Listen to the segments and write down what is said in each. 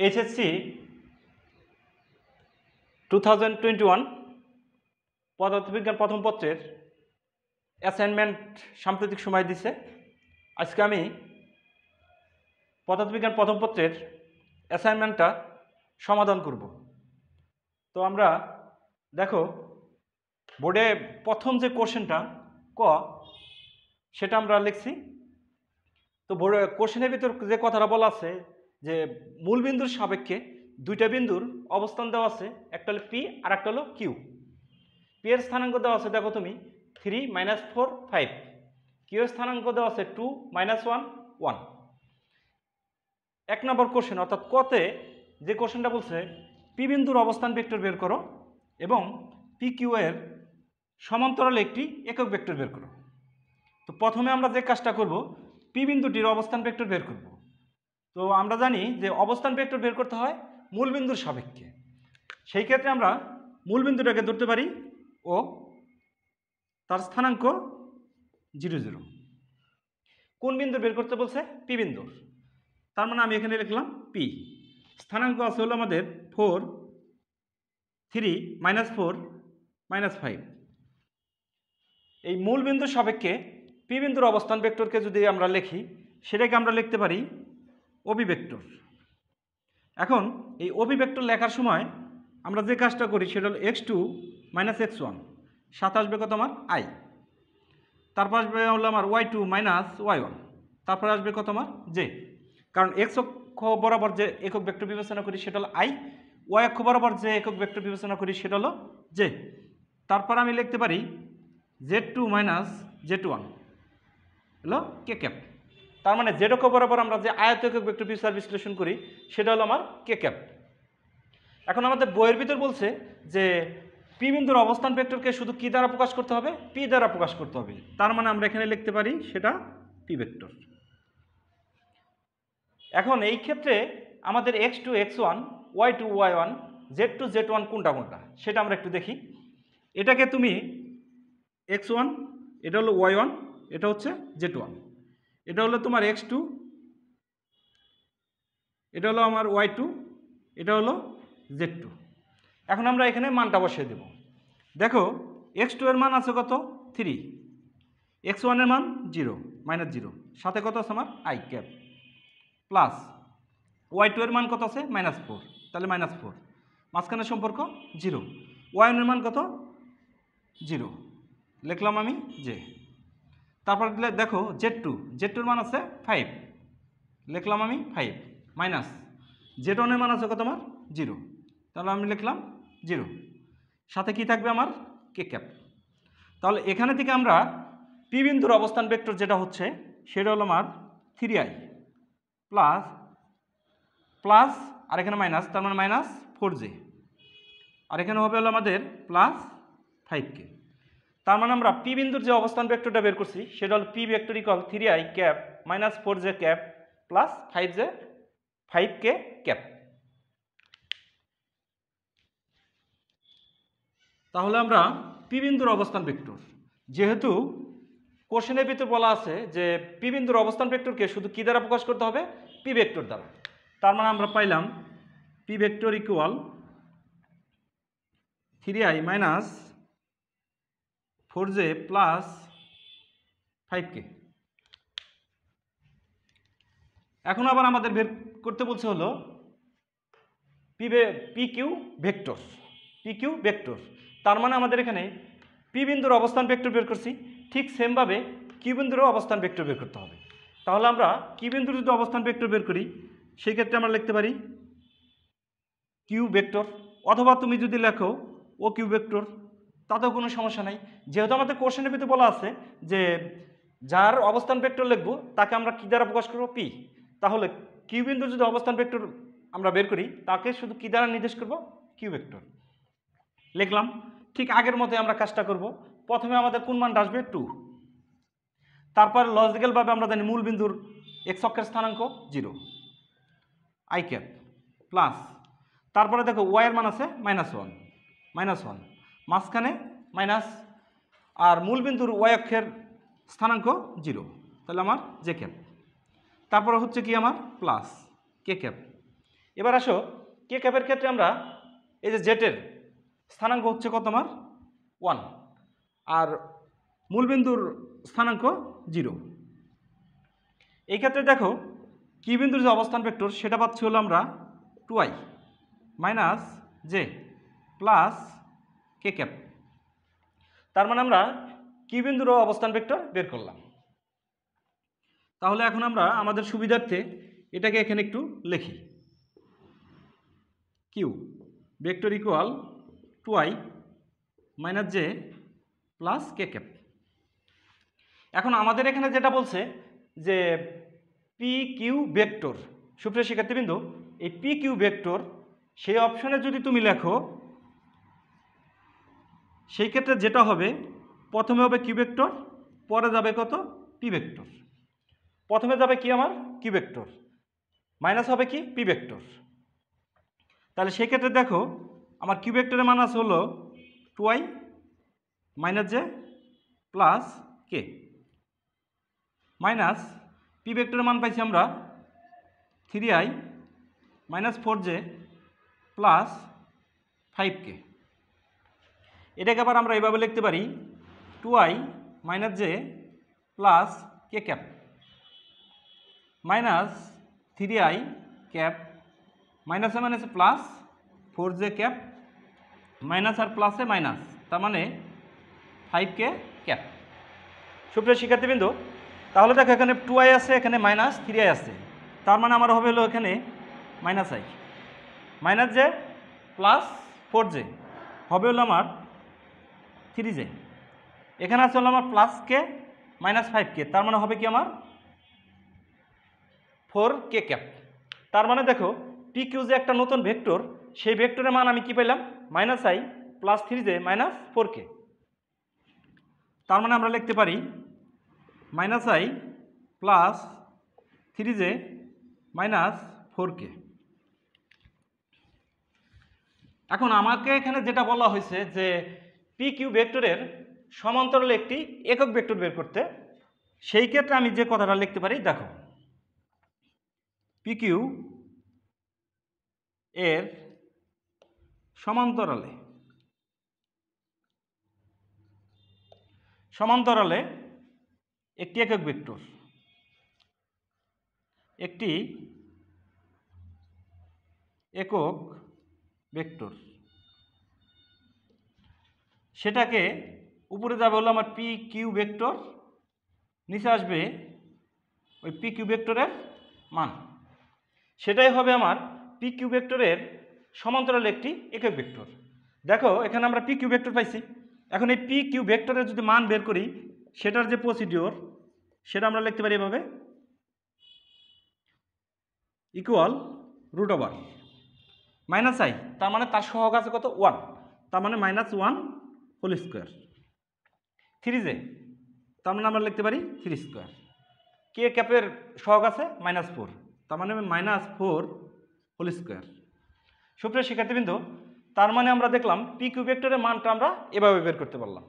HSC 2021 পদার্থবিজ্ঞান প্রথম পত্রের অ্যাসাইনমেন্ট সাম্প্রতিক সময় দিছে। আজকে আমি পদার্থবিজ্ঞান প্রথম পত্রের অ্যাসাইনমেন্টটা সমাধান করব। তো আমরা দেখো বোর্ডে প্রথম যে কোশ্চেনটা ক সেটা আমরা লিখছি। তো বোর্ডে কোশ্চেনের ভিতর যে কথাটা বলা আছে যে মূল বিন্দুর সাপেক্ষে দুইটা বিন্দুর অবস্থান দেওয়া আছে, একটা হলো পি আর একটা হলো কিউ। পি এর স্থানাঙ্ক দেওয়া আছে দেখো তুমি 3 - 4 5, কিউ এর স্থানাঙ্ক দেওয়া আছে 2 - 1 1। এক নম্বর কোশ্চেন অর্থাৎ কতে যে কোশ্চেনটা বলছে পি বিন্দুর অবস্থান ভেক্টর বের করো এবং পি কিউ এর সমান্তরালে একটি একক ভেক্টর বের করো। তো প্রথমে আমরা যে কাজটা করব পি বিন্দুটির অবস্থান ভেক্টর বের করব। তো আমরা জানি যে অবস্থান ভেক্টর বের করতে হয় মূল বিন্দুর সাপেক্ষে। সেই ক্ষেত্রে আমরা মূল বিন্দুটাকে ধরতে পারি ও তার স্থানাঙ্ক 0 0। কোন বিন্দু বের করতে বলছে? পি বিন্দুর। তার মানে আমি এখানে লিখলাম পি। স্থানাঙ্ক আছে হলো আমাদের 4 3 - 4 - 5। এই মূল বিন্দুর সাপেক্ষে পি বিন্দুর অবস্থান ভেক্টরকে যদি আমরা লিখি সেটাকে আমরা লিখতে পারি অভিভেক্টর। এখন এই অভিভেক্টর লেখার সময় আমরা যে কাজটা করি সেটা হলো x2 - x1, সাথে আসবে কত আমার i, তারপর আসবে হলো আমার y2 - y1, তারপর আসবে কত আমার j। কারণ x অক্ষ বরাবর যে একক ভেক্টর বিবেচনা করি সেটা হলো i, y অক্ষ বরাবর যে একক ভেক্টর বিবেচনা করি সেটা হলো j। তারপর আমি লিখতে পারি z2 - z1 হলো কে ক্যাপ। তার মানে z অক্ষ বরাবর আমরা যে আয়ত একক ভেক্টর বিচার বিশ্লেষণ করি সেটা হলো আমার কে ক্যাপ। এখন আমাদের বইয়ের ভিতর বলছে যে পি বিন্দুর অবস্থান ভেক্টরকে শুধু কি দ্বারা প্রকাশ করতে হবে? পি দ্বারা প্রকাশ করতে হবে। তার মানে আমরা এখানে লিখতে পারি সেটা পি ভেক্টর। এখন এই ক্ষেত্রে আমাদের x2 x1, y2 y1, z2 z1 কোনটা কোনটা সেটা আমরা একটু দেখি। এটাকে তুমি x1, এটা হলো y1, এটা হচ্ছে z1, এটা হলো তোমার x2, এটা হলো আমার y2, এটা হলো z2। এখন আমরা এখানে মানটা বসিয়ে দেব। দেখো x2 এর মান আছে কত 3, x1 এর মান 0 -0, সাথে কত আছে আমার i ক্যাপ, প্লাস y2 এর মান কত আছে -4, তাহলে -4, মাঝখানে সম্পর্ক 0, y1 এর মান কত 0, লিখলাম আমি যে। তারপর দেখো z2 এর মান আছে 5, লিখলাম আমি 5, মাইনাস z1 এর মান আছে কত আমার 0, তাহলে আমি লিখলাম 0, সাথে কি থাকবে আমার কে ক্যাপ। তাহলে এখানে থেকে আমরা পি বিন্দুর অবস্থান ভেক্টর যেটা হচ্ছে সেটা হলো আমার 3i প্লাস প্লাস আর এখানে মাইনাস, তার মানে -4j, আর এখানে হবে হলো আমাদের প্লাস 5k। তার মানে আমরা পি বিন্দুর যে অবস্থান ভেক্টরটা বের করছি সেটা হলো P vector equal 3i cap -4j cap plus 5k cap. তাহলে আমরা পি বিন্দুর অবস্থান ভেক্টর, যেহেতু কোশ্চেনের ভিতর বলা আছে যে পি বিন্দুর অবস্থান ভেক্টরকে শুধু কি দ্বারা প্রকাশ করতে হবে? পি ভেক্টর দ্বারা। তার মানে আমরা পাইলাম P vector equal 3i - 4j plus 5k। এখন আবার আমাদের বের করতে বলছে হলো P Q vector, P Q vector. তার মানে আমাদের এখানে পি বিন্দুর অবস্থান ভেক্টর বের করছি, ঠিক সেমভাবে কিউ বিন্দুরও অবস্থান ভেক্টর বের করতে হবে। তাহলে আমরা কিউ বিন্দুর যদি অবস্থান ভেক্টর বের করি সেই ক্ষেত্রে আমরা লিখতে পারি কিউ ভেক্টর, অথবা তুমি যদি লেখো ও কিউ ভেক্টর তাতেও কোনো সমস্যা নাই। যেহেতু আমাদের কোশ্চেনের ভিতরে বলা আছে যে যার অবস্থান ভেক্টর লিখবো তাকে আমরা কি দ্বারা প্রকাশ করবো? পি। তাহলে কিউ বিন্দুর যদি অবস্থান ভেক্টর আমরা বের করি তাকে শুধু কি দ্বারা নির্দেশ করব? কিউ ভেক্টর লিখলাম। ঠিক আগের মতো আমরা কাজটা করব। প্রথমে আমাদের কোন মানটা আসবে 2, তারপর লজিক্যালভাবে আমরা জানি মূল বিন্দুর এক্স অক্ষের স্থানাঙ্ক 0 i ক্যাপ, প্লাস তারপরে দেখো ওয়াই এর মান আছে -1, মাঝখানে মাইনাস, আর মূল বিন্দুর ওয়াই অক্ষের স্থানাঙ্ক 0, তাহলে আমার জে ক্যাপ, তারপরে হচ্ছে কি আমার প্লাস কে ক্যাপ। এবার আসো কে ক্যাপের ক্ষেত্রে আমরা এই যে জেটের স্থানাঙ্ক হচ্ছে কত আমার 1 আর মূলবিন্দুর স্থানাঙ্ক 0। এই ক্ষেত্রে দেখো কি বিন্দুর যে অবস্থান ভেক্টর সেটা পাচ্ছি হলো আমরা 2i minus J plus K cap. তার মানে আমরা কি বিন্দুর অবস্থান ভেক্টর বের করলাম। তাহলে এখন আমরা আমাদের সুবিধার্থে এটাকে এখানে একটু লিখি। Q vector equal 2i minus J plus K cap. এখন আমাদের এখানে যেটা বলছে যে পি কিউ ভেক্টর, সুপ্রিয় শিক্ষার্থীবৃন্দ, এই পি কিউ ভেক্টর সেই অপশনে যদি তুমি লেখো সেই ক্ষেত্রে যেটা হবে প্রথমে হবে কিউ ভেক্টর, পরে যাবে কত পি ভেক্টর। প্রথমে যাবে কি আমার কিউ ভেক্টর, মাইনাস হবে কি পি ভেক্টর। তাহলে সেই ক্ষেত্রে দেখো আমার কিউ ভেক্টরের মান আছে হলো 2i মাইনাস জে প্লাস কে, মাইনাস পি ভেক্টরের মান পাইছি আমরা 3i minus 4j plus 5k। এটাকে আবার আমরা এইভাবে লিখতে পারি 2i minus J plus K cap minus 3i cap মাইনাসে মাইনাসে প্লাস 4j ক্যাপ মাইনাস আর প্লাসে মাইনাস, তার মানে 5k ক্যাপ। সুপ্রিয় শিক্ষার্থীবৃন্দ, তাহলে দেখো এখানে 2i আছে, এখানে মাইনাস 3i আছে, তার মানে আমার হবে হলো এখানে minus i minus J plus 4j হবে হলো আমার 3j, এখানে আছে হলো আমার প্লাস কে মাইনাস 5k, তার মানে হবে কি আমার 4k ক্যাপ। তার মানে দেখো পি কিউ যে একটা নতুন ভেক্টর, সেই ভেক্টরের মান আমি কি পেলাম minus i plus 3j minus 4k। তার মানে আমরা লিখতে পারি minus i plus 3j minus 4k। এখন আমাকে এখানে যেটা বলা হয়েছে যে পি কিউ ভেক্টরের সমান্তরালে একটি একক ভেক্টর বের করতে, সেই ক্ষেত্রে আমি যে কথাটা লিখতে পারি দেখো পি কিউ এর সমান্তরালে একটি একক ভেক্টর, একটি একক ভেক্টর, সেটাকে উপরে যাবে হলো আমার পি কিউ ভেক্টর, নিচে আসবে ওই পি কিউ ভেক্টরের মান, সেটাই হবে আমার পি কিউ ভেক্টরের সমান্তরালে একটি একক ভেক্টর। দেখো এখানে আমরা পি কিউ ভেক্টর পাইছি, এখন এই পি কিউ ভেক্টরের যদি মান বের করি সেটার যে প্রসিডিওর সেটা আমরা লিখতে পারি এভাবে equal root over minus i, তার মানে তার সহগ আছে কত 1, তার মানে মাইনাস 1 হোল স্কোয়ার, 3j তার মানে আমরা লিখতে পারি 3 স্কোয়ার, কে ক্যাপের সহগ আছে মাইনাস 4, তার মানে মাইনাস 4 হোল স্কোয়ার। সুপ্রিয় শিক্ষার্থীবৃন্দ, তার মানে আমরা দেখলাম পি কিউ ভেক্টরের মানটা আমরা এভাবে বের করতে পারলাম।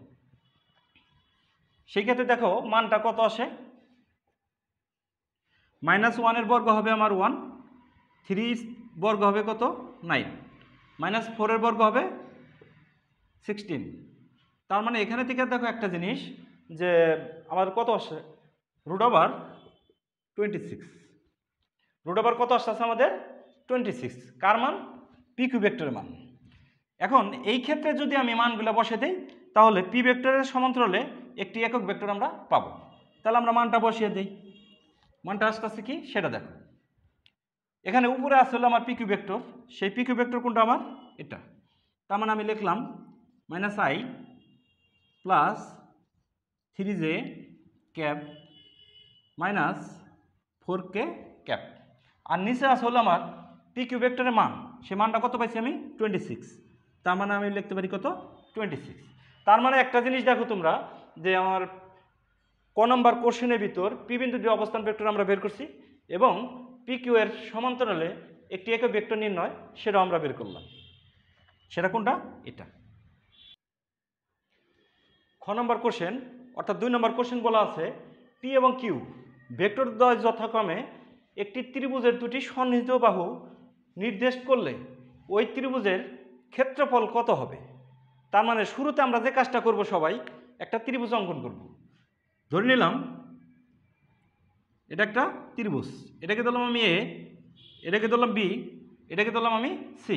সেই ক্ষেত্রে দেখো মানটা কত আসে, মাইনাস 1-এর বর্গ হবে আমার 1, 3 বর্গ হবে কত 9, মাইনাস 4-এর বর্গ হবে 16। তার মানে এখানে থেকে দেখো একটা জিনিস যে আমাদের কত আসে রুট ওভার 26, রুট ওভার কত আসছে আমাদের 26, কার মান পি কিউ ভেক্টরের মান। এখন এই ক্ষেত্রে যদি আমি মানগুলো বসে দিই তাহলে পি ভেক্টরের সমান্তরালে একটি একক ভেক্টর আমরা পাবো। তাহলে আমরা মানটা বসিয়ে দিই, মানটা আসতেছে কি সেটা দেখো, এখানে উপরে আসলে আমার পি কিউ ভেক্টর, সেই পি কিউ ভেক্টর কোনটা আমার এটা, তার মানে আমি লিখলাম minus i plus 3j cap minus 4k cap, আর নিচে আসলে আমার পি কিউ ভেক্টরের মান, সে মানটা কত পাইছি আমি 26, তার মানে আমি লিখতে পারি কত 26। তার মানে একটা জিনিস দেখো তোমরা যে আমার ক নম্বর কোশ্চেনের ভিতর পি বিন্দুর যে অবস্থান ভেক্টর আমরা বের করছি এবং পি কিউ এর সমান্তরালে একটি একক ভেক্টর নির্ণয় সেটা আমরা বের করলাম, সেটা কোনটা এটা। খ নম্বর কোশ্চেন অর্থাৎ 2 নম্বর কোশ্চেন বলা আছে পি এবং কিউ ভেক্টর দ্বয় যথাক্রমে একটি ত্রিভুজের দুটি সন্নিহিত বাহু নির্দেশ করলে ওই ত্রিভুজের ক্ষেত্রফল কত হবে। তার মানে শুরুতে আমরা যে কাজটা করব, সবাই একটা ত্রিভুজ অঙ্কন করব। ধরে নিলাম এটা একটা ত্রিভুজ, এটাকে ধরলাম আমি এ, এটাকে ধরলাম বি, এটাকে ধরলাম আমি সি।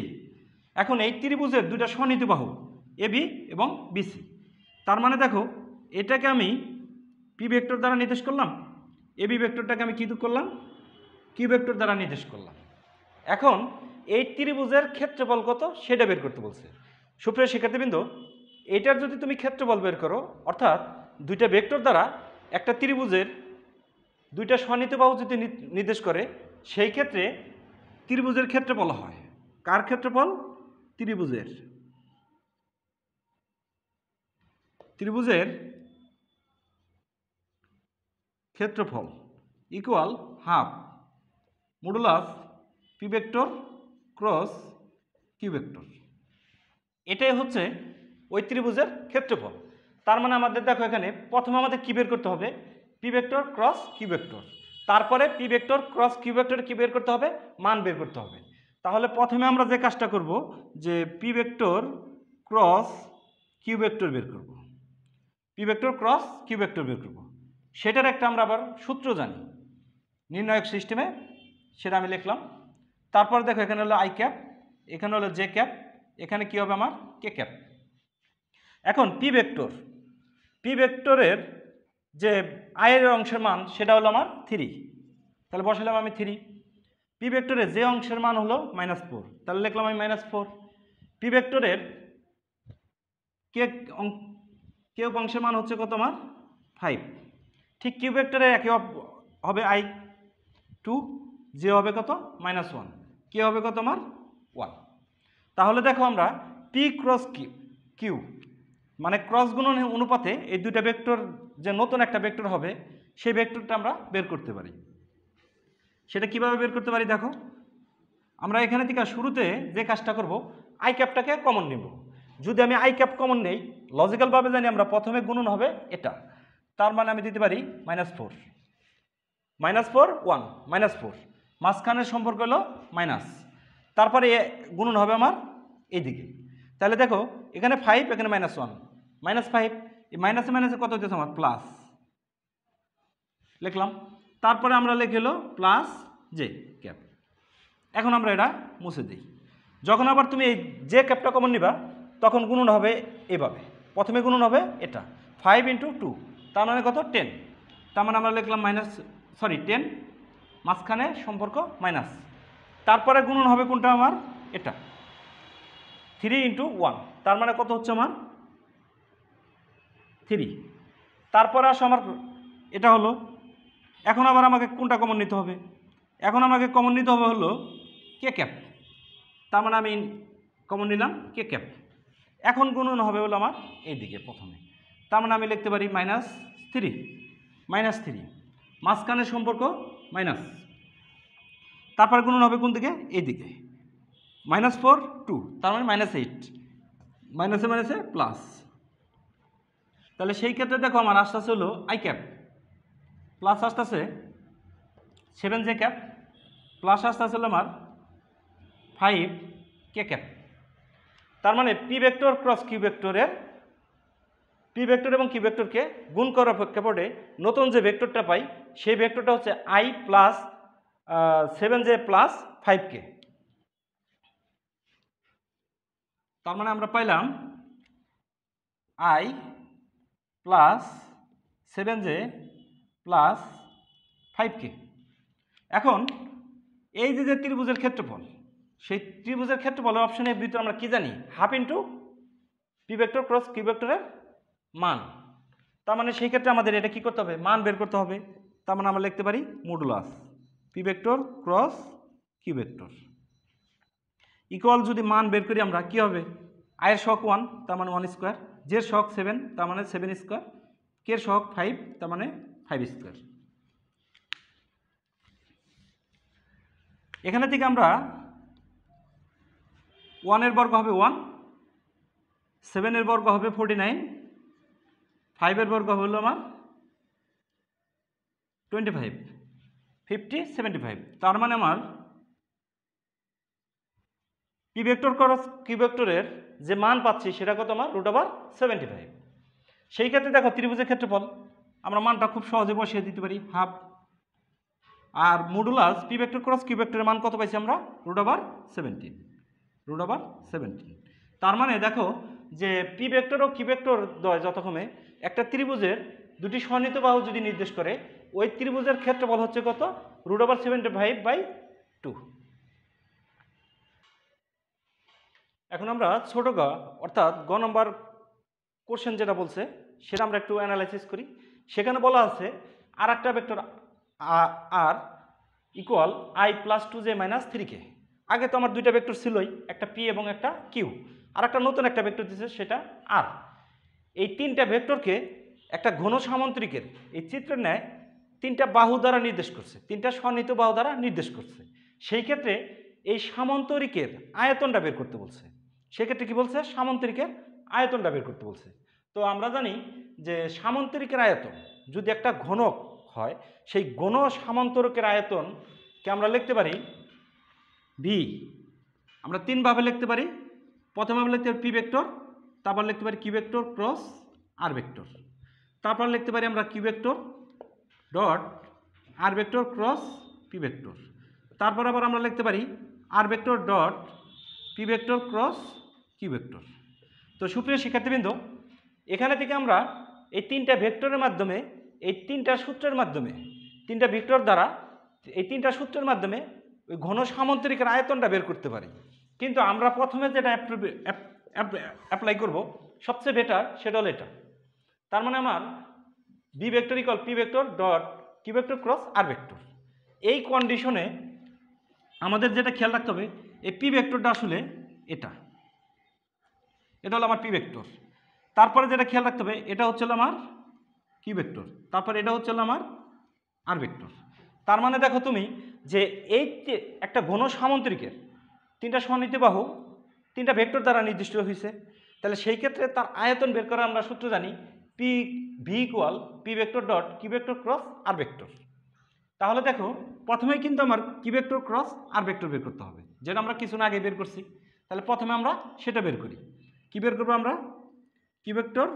এখন এই ত্রিভুজের দুইটা সন্নিহিত বাহু এ বি এবং বিসি। তার মানে দেখো, এটাকে আমি পি ভেক্টর দ্বারা নির্দেশ করলাম, এ বি ভেক্টরটাকে আমি কী করলাম, কিউ ভেক্টর দ্বারা নির্দেশ করলাম। এখন এই ত্রিভুজের ক্ষেত্রফল কত সেটা বের করতে বলছে। সুপ্রিয় শিক্ষার্থীবৃন্দ, এটার যদি তুমি ক্ষেত্রফল বের করো, অর্থাৎ দুইটা ভেক্টর দ্বারা একটা ত্রিভুজের দুইটা সন্নিহিত বাহু যদি নির্দেশ করে, সেই ক্ষেত্রে ত্রিভুজের ক্ষেত্রফল হয়। কার ক্ষেত্রফল? ত্রিভুজের। ত্রিভুজের ক্ষেত্রফল equal half modulus P vector cross Q vector. এটাই হচ্ছে ওই ত্রিভুজের ক্ষেত্রফল। তার মানে আমাদের দেখো, এখানে প্রথমে আমাদের কী বের করতে হবে? P vector cross Q vector. তারপরে P vector cross Q vector কী বের করতে হবে? মান বের করতে হবে। তাহলে প্রথমে আমরা যে কাজটা করব, যে P vector cross Q vector বের করব। P vector cross Q vector বের করব। সেটার একটা আমরা আবার সূত্র জানি নির্ণায়ক সিস্টেমে, সেটা আমি লিখলাম। তারপর দেখো, এখানে হলো আই ক্যাপ, এখানে হলো জে ক্যাপ, এখানে কী হবে আমার? কে ক্যাপ। এখন পি ভেক্টরের যে আয়ের অংশের মান সেটা হলো আমার 3, তাহলে বসালাম আমি 3। পি ভেক্টরের যে অংশের মান হলো -4, তাহলে লিখলাম আমি -4। পি ভেক্টরের কে অংশের মান হচ্ছে কত আমার? 5। ঠিক কিউ ভেক্টরের একই হবে I2, যে হবে কত? -1, কে হবে কত আমার? 1। তাহলে দেখো, আমরা পি ক্রস কিউ মানে ক্রস গুণন অনুপাতে এই দুইটা ভেক্টর যে নতুন একটা ভেক্টর হবে, সেই ভেক্টরটা আমরা বের করতে পারি। সেটা কিভাবে বের করতে পারি দেখো, আমরা এখানে থেকে শুরুতে যে কাজটা করব, আই ক্যাপটাকে কমন নেব। যদি আমি আই ক্যাপ কমন নেই, লজিক্যালভাবে জানি আমরা প্রথমে গুণন হবে এটা। তার মানে আমি দিতে পারি -4, -4 1 -4, মাঝখানের সম্পর্ক হলো মাইনাস, তারপরে গুণন হবে আমার এইদিকে। তাহলে দেখো, এখানে 5, এখানে -1, -5, এই মাইনাসে মাইনাসে কত হচ্ছে আমার? প্লাস লিখলাম। তারপরে আমরা লিখে হলো প্লাস জে ক্যাপ। এখন আমরা এটা মুছে দিই। যখন আবার তুমি এই জে ক্যাপটা কমন নিবা, তখন গুণন হবে এভাবে। প্রথমে গুণন হবে এটা 5 × 2, তার মানে কত? 10। তার মানে আমরা লিখলাম 10, মাঝখানে সম্পর্ক মাইনাস। তারপরে গুণন হবে কোনটা আমার? এটা 3 × 1, তার মানে কত হচ্ছে আমার? 3। তারপরে আসো আমার এটা হলো। এখন আবার আমাকে কোনটা কমন নিতে হবে? এখন আমাকে কমন নিতে হবে হলো কে ক্যাপ। তার মানে আমি কমন নিলাম কে ক্যাপ। এখন গুণন হবে হলো আমার এইদিকে প্রথমে। তার মানে আমি লিখতে পারি -3, মাঝখানের সম্পর্ক মাইনাস। তারপরে গুণন হবে কোন দিকে? এইদিকে -4 2, তার মানে -8, মাইনাসে মাইনাসে প্লাস। তাহলে সেই ক্ষেত্রে দেখো, আমার আসতেছে হলো আই ক্যাপ, প্লাস আসতেছে 7 জে ক্যাপ, প্লাস আসতেছে হলো আমার 5 কে ক্যাপ। তার মানে পি ভেক্টর ক্রস কিউ ভেক্টরের, পি ভেক্টর এবং কিউ ভেক্টরকে গুণ করার প্রেক্ষাপটে নতুন যে ভেক্টরটা পাই, সেই ভেক্টরটা হচ্ছে I plus 7j plus 5k। তার মানে আমরা পাইলাম I plus 7j plus 5k। এখন এই যে ত্রিভুজের ক্ষেত্রফল, সেই ত্রিভুজের ক্ষেত্রফলের অপশনের ভিতরে আমরা কি জানি? Half into P vector cross Q ভেক্টরের মান। তার মানে সেই ক্ষেত্রে আমাদের এটা কি করতে হবে? মান বের করতে হবে। তার মানে আমরা লিখতে পারি modulus P vector cross Q vector equal, যদি মান বের করি আমরা কি হবে? আয়ের শক 1, তার মানে 1², জের শক 7, তার মানে 7², কের শক 5, তার মানে 5²। এখানে থেকে আমরা 1 বর্গ হবে 1, 7 বর্গ হবে 49, 5 বর্গ হলো আমার 25, 50 75। তার মানে আমার পি ভেক্টর ক্রস কিউ ভেক্টরের যে মান পাচ্ছি সেটা কত আমার √75। সেই ক্ষেত্রে দেখো ত্রিভুজের ক্ষেত্রফল আমরা মানটা খুব সহজে বসিয়ে দিতে পারি হাফ, আর modulus P vector cross Q ভেক্টরের মান কত পাইছি আমরা √17। তার মানে দেখো যে P vector O Q vector দ্বয় যথাক্রমে একটা ত্রিভুজের দুটি সন্নিহিত বাহু যদি নির্দেশ করে, ওই ত্রিভুজের ক্ষেত্রফল হচ্ছে কত √75/2। এখন আমরা ছোট গ অর্থাৎ গ নম্বর কোশ্চেন যেটা বলছে সেটা আমরা একটু অ্যানালাইসিস করি। সেখানে বলা আছে আর একটা ভেক্টর আর ইকুয়াল i+2j - 3k। আগে তো আমার দুইটা ভেক্টর ছিলই, একটা পি এবং একটা কিউ, আর একটা নতুন একটা ভেক্টর দিচ্ছে সেটা আর। এই তিনটা ভেক্টরকে একটা ঘন সামন্তরিকের এই চিত্রের ন্যায় তিনটা বাহু দ্বারা নির্দেশ করছে, তিনটা সন্নিহিত বাহু দ্বারা নির্দেশ করছে। সেই ক্ষেত্রে এই সামন্তরিকের আয়তনটা বের করতে বলছে। সেক্ষেত্রে কি বলছে, সামন্তরিকের আয়তনটা বের করতে বলছে। তো আমরা জানি যে সামন্তরিকের আয়তন যদি একটা ঘনক হয়, সেই ঘন সামন্তরিকের আয়তনকে আমরা লিখতে পারি ভি। আমরা তিনভাবে লিখতে পারি। প্রথমে আমরা লিখতে পারি পি ভেক্টর, তারপর লিখতে পারি Q vector cross R vector, তারপর লিখতে পারি আমরা Q vector dot R vector cross P vector, তারপর আবার আমরা লিখতে পারি R vector dot P vector cross Q vector. তো সুপ্রিয় শিক্ষার্থীবৃন্দ, এখানে থেকে আমরা এই তিনটা ভেক্টরের মাধ্যমে, এই তিনটা সূত্রের মাধ্যমে, তিনটা ভেক্টর দ্বারা এই তিনটা সূত্রের মাধ্যমে ওই ঘন সামন্তরিকের আয়তনটা বের করতে পারি। কিন্তু আমরা প্রথমে যেটা অ্যাপ্লাই করব সবচেয়ে বেটার সেটা হলো এটা। তার মানে আমার B vector equal P vector dot Q vector cross R vector. এই কন্ডিশনে আমাদের যেটা খেয়াল রাখতে হবে, এই পি ভেক্টরটা আসলে এটা হলো আমার পি ভেক্টর। তারপরে যেটা খেয়াল রাখতে হবে, এটা হচ্ছে আমার কিউ ভেক্টর, তারপর এটা হচ্ছে আমার আর ভেক্টর। তার মানে দেখো তুমি যে এই যে একটা ঘন সামন্তরিকের তিনটা সন্নিহিত বাহু তিনটা ভেক্টর দ্বারা নির্দিষ্ট হয়েছে, তাহলে সেই ক্ষেত্রে তার আয়তন বের করা আমরা সূত্র জানি P V equal P vector dot Q vector cross R vector. তাহলে দেখো প্রথমেই কিন্তু আমার Q vector cross R vector বের করতে হবে, যেটা আমরা কিছুক্ষণ আগে বের করছি। তাহলে প্রথমে আমরা সেটা বের করি। কি বের করবো আমরা, Q vector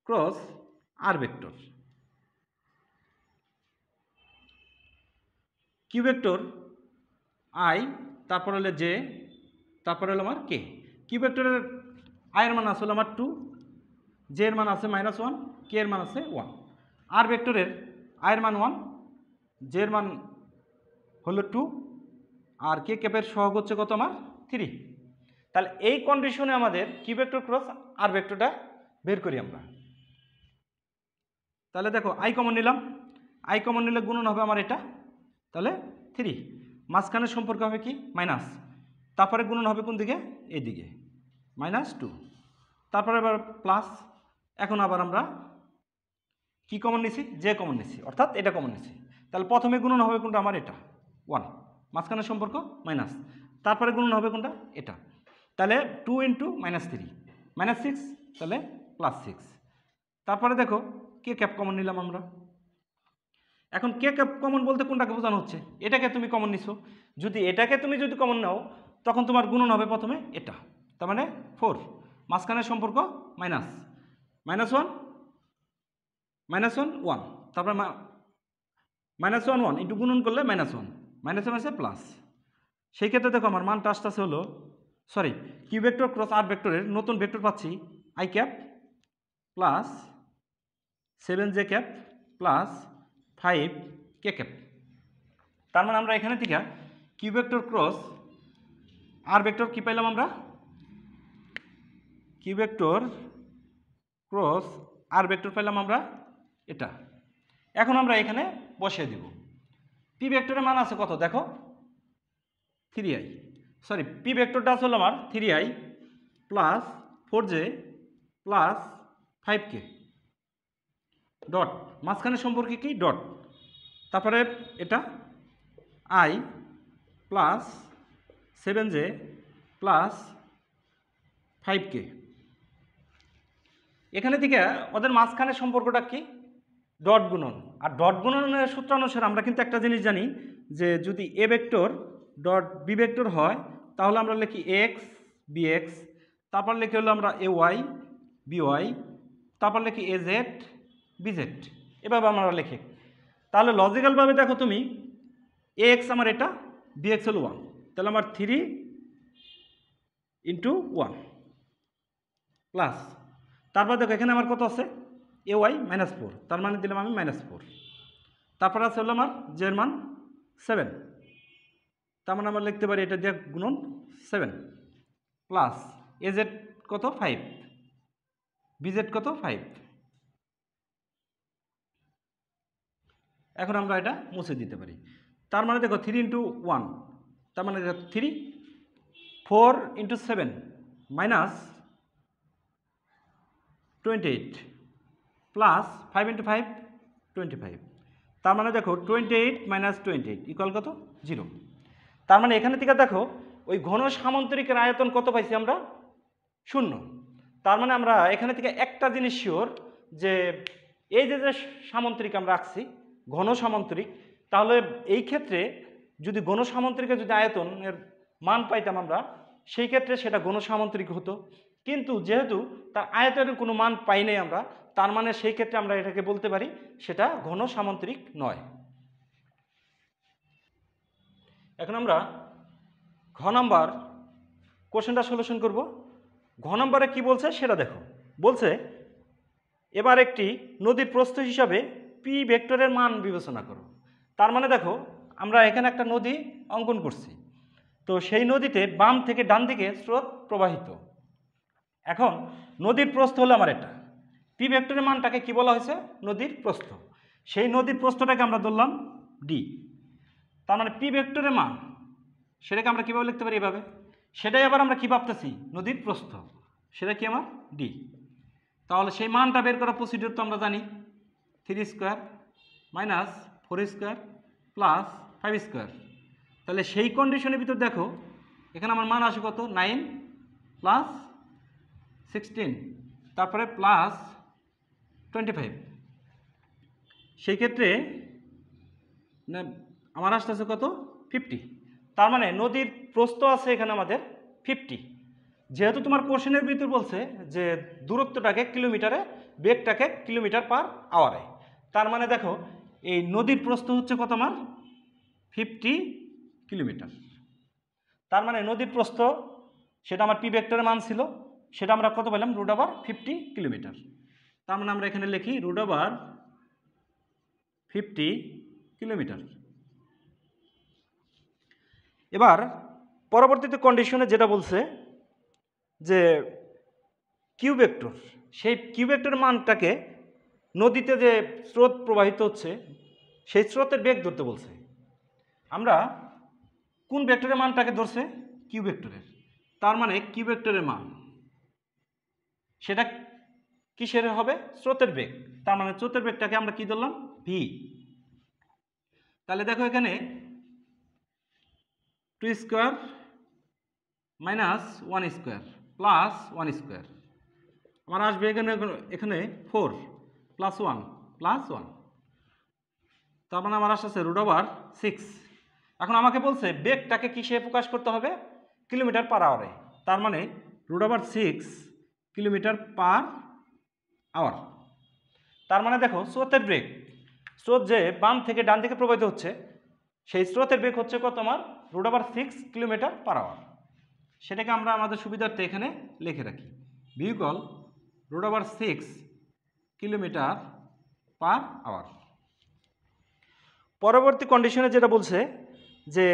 cross R vector, Q vector I, তারপর হলো জে, তারপর হলো আমার কে। কিউ ভেক্টরের আয়ের মান আসলে আমার 2, জে এর মান আছে -1, কে এর মান আছে 1। আর ভেক্টরের আয়ের মান 1, জে এর মান হলো 2, আর কে ক্যাপের সহগ হচ্ছে কত আমার 3। তাহলে এই কন্ডিশনে আমাদের কিউ ভেক্টর ক্রস আর ভেক্টরটা বের করি আমরা। তাহলে দেখো আই কমন নিলাম, আই কমন নিলে গুণন হবে আমার এটা, তাহলে 3, মাঝখানের সম্পর্ক হবে কি মাইনাস, তারপরে গুণন হবে কোন দিকে, এইদিকে -2, তারপরে আবার প্লাস। এখন আবার আমরা কি কমন নিছি, জে কমন নিছি, অর্থাৎ এটা কমন নিছি। তাহলে প্রথমে গুণন হবে কোনটা আমার এটা 1, মাঝখানের সম্পর্ক মাইনাস, তারপরে গুণন হবে কোনটা এটা। তাহলে 2 × -3 -6, তাহলে +6। তারপরে দেখো কে ক্যাপ কমন নিলাম আমরা। এখন কে ক্যাপ কমন বলতে কোনটাকে বোঝানো হচ্ছে, এটাকে তুমি কমন নিছো। যদি এটাকে তুমি কমন নাও তখন তোমার গুণন হবে প্রথমে এটা, তার মানে 4, মাঝখানের সম্পর্ক -1 -1 তারপর -1 1 একটু গুণন করলে -1 আছে প্লাস। সেই ক্ষেত্রে দেখো আমার মানটা আসতেছে হলো, সরি, কিউ ভেক্টর ক্রস আর ভেক্টরের নতুন ভেক্টর পাচ্ছি I cap plus 7j cap plus 5 K cap. তার মানে আমরা এখানে থেকে Q vector cross R vector কি পাইলাম আমরা, Q vector cross R vector পাইলাম আমরা এটা। এখন আমরা এখানে বসিয়ে দিব। পি ভেক্টরের মান আছে কত দেখো 3i, সরি পি ভেক্টরটা আসলে আমার 3i plus 4j plus 5k dot, মাঝখানের সম্পর্কে কি ডট, তারপরে এটা i plus 7j plus 5k। এখানে থেকে ওদের মাঝখানের সম্পর্কটা কি ডট গুণন, আর ডট গুণনের সূত্র অনুসারে আমরা কিন্তু একটা জিনিস জানি যে যদি A vector dot B vector হয় তাহলে আমরা লিখি এক্স বিএক্স, তারপর লিখে হলো আমরা এ ওয়াই বিওয়াই, তারপর লিখি এ জেড বিজেড, এভাবে আমরা লিখি। তাহলে লজিক্যালভাবে দেখো তুমি, এ এক্স আমার এটা, বিএক্স হলো 1, তাহলে আমার 3 × 1 প্লাস, তারপর দেখো এখানে আমার কত আছে, এ ওয়াই -4, তার মানে দিলাম আমি -4, তারপর আছে হলো আমার জের মান 7, তার মানে আমরা লিখতে পারি এটা দিয়ে গুণন 7 প্লাস এ জেড কত 5, বিজেড কত 5। এখন আমরা এটা মুছে দিতে পারি। তার মানে দেখো 3 × 1, তার মানে 3, 4 × 7 -28 প্লাস 5 × 5 25, তার মানে দেখো 28 - 28 ইকুয়াল কত 0। তার মানে এখানে থেকে দেখো ওই ঘন সামান্তরিকের আয়তন কত পাইছি আমরা, 0। তার মানে আমরা এখানে থেকে একটা জিনিস শিওর, যে এই যে যে সামান্তরিক আমরা রাখছি ঘন সামান্তরিক, তাহলে এই ক্ষেত্রে যদি ঘন সামান্তরিকের যদি আয়তনের মান পাইতাম আমরা, সেই ক্ষেত্রে সেটা ঘন সামান্তরিক হতো। কিন্তু যেহেতু তার আয়তনের কোনো মান পাই নাই আমরা, তার মানে সেই ক্ষেত্রে আমরা এটাকে বলতে পারি সেটা ঘন সামান্তরিক নয়। এখন আমরা ঘ নাম্বার কোশ্চেনটা সলিউশন করব। ঘ নম্বরে কি বলছে সেটা দেখো। বলছে এবার একটি নদীর প্রস্থ হিসাবে পি ভেক্টরের মান বিবেচনা করো। তার মানে দেখো আমরা এখানে একটা নদী অঙ্কন করছি, তো সেই নদীতে বাম থেকে ডান দিকে স্রোত প্রবাহিত। এখন নদীর প্রস্থ হলো আমার এটা, পি ভেক্টরের মানটাকে কি বলা হয়েছে, নদীর প্রস্থ। সেই নদীর প্রস্থটাকে আমরা ধরলাম ডি। তার মানে পি ভেক্টরের মান সেটাকে আমরা কীভাবে লিখতে পারি, এভাবে। সেটাই আবার আমরা কী ভাবতেছি, নদীর প্রস্থ, সেটা কি আমার ডি। তাহলে সেই মানটা বের করার প্রসিডিউর তো আমরা জানি, 3² - 4² + 5²। তাহলে সেই কন্ডিশনের ভিতর দেখো এখানে আমার মান আসে কত, 9 + 16, তারপরে +25। সেই ক্ষেত্রে আমার আসতেছে কত, 50। তার মানে নদীর প্রস্থ আছে এখানে আমাদের 50। যেহেতু তোমার কোশ্চেনের ভিতর বলছে যে দূরত্বটাকে কিলোমিটারে, বেগটাকে কিলোমিটার/আওয়ারে, তার মানে দেখো এই নদীর প্রস্থ হচ্ছে কত আমার, 50 কিলোমিটার। তার মানে নদীর প্রস্থ সেটা আমার পি ভেক্টরের মান ছিল, সেটা আমরা কত পেলাম, √50 কিলোমিটার। তার মানে আমরা এখানে লিখি √50 কিলোমিটার। এবার পরবর্তীতে কন্ডিশনে যেটা বলছে যে কিউ ভেক্টর, সেই কিউ ভেক্টরের মানটাকে নদীতে যে স্রোত প্রবাহিত হচ্ছে সেই স্রোতের বেগ ধরতে বলছে। আমরা কোন ভেক্টরের মানটাকে ধরছে, কিউ ভেক্টরের। তার মানে কিউ ভেক্টরের মান সেটা কিসের হবে, স্রোতের বেগ। তার মানে স্রোতের বেগটাকে আমরা কি ধরলাম, ভি। তাহলে দেখো এখানে 2² - 1² + 1², আমার আসবে এখানে 4 + 1 + 1, তার মানে আমার আসছে √6। এখন আমাকে বলছে বেগটাকে কিসে প্রকাশ করতে হবে, কিলোমিটার/আওয়ারে। তার মানে √6 কিলোমিটার/আওয়ার। তার মানে দেখো স্রোতের বেগ, স্রোত যে বাম থেকে ডান দিকে প্রবাহিত হচ্ছে সেই স্রোতের বেগ হচ্ছে কত আমার, √6 কিলোমিটার/আওয়ার। সেটাকে আমরা আমাদের সুবিধার্থে এখানে লিখে রাখি, v = √6 কিলোমিটার/আওয়ার। পরবর্তী কন্ডিশনে যেটা বলছে যে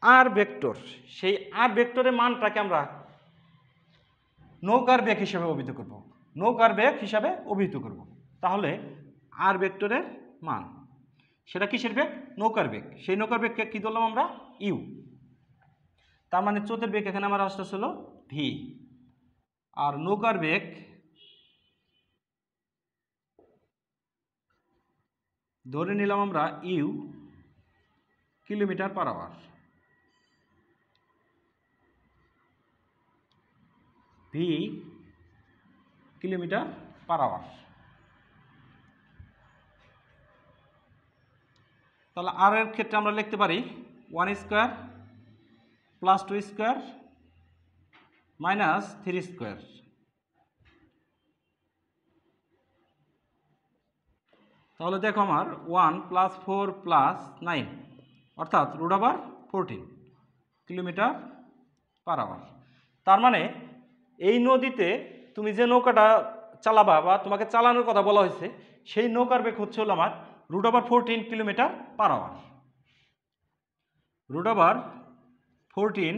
আর ভেক্টর, সেই আর ভেক্টরের মানটাকে আমরা নৌকার বেগ হিসাবে অভিহিত করব, নৌকার বেগ হিসাবে অভিহিত করব। তাহলে আর ভেক্টরের মান সেটা কিসের বেগ, নৌকার বেগ। সেই নৌকার বেগকে কী ধরলাম আমরা, ইউ। তার মানে স্রোতের বেগ এখানে আমার আসতেছে হলো ভি, আর নৌকার বেগ ধরে নিলাম আমরা ইউ কিলোমিটার/আওয়ার। ভি কিলোমিটার/আওয়ার। তাহলে আর এর ক্ষেত্রে আমরা লিখতে পারি 1² প্লাস 2 স্কোয়ার মাইনাস 3 স্কোয়ার। তাহলে দেখো আমার 1 প্লাস 4 প্লাস 9 অর্থাৎ √14 কিলোমিটার পার আওয়ার। তার মানে এই নদীতে তুমি যে নৌকাটা চালাবা বা তোমাকে চালানোর কথা বলা হয়েছে সেই নৌকার বেগ হচ্ছে হলো আমার √14 kilometre per hour. √14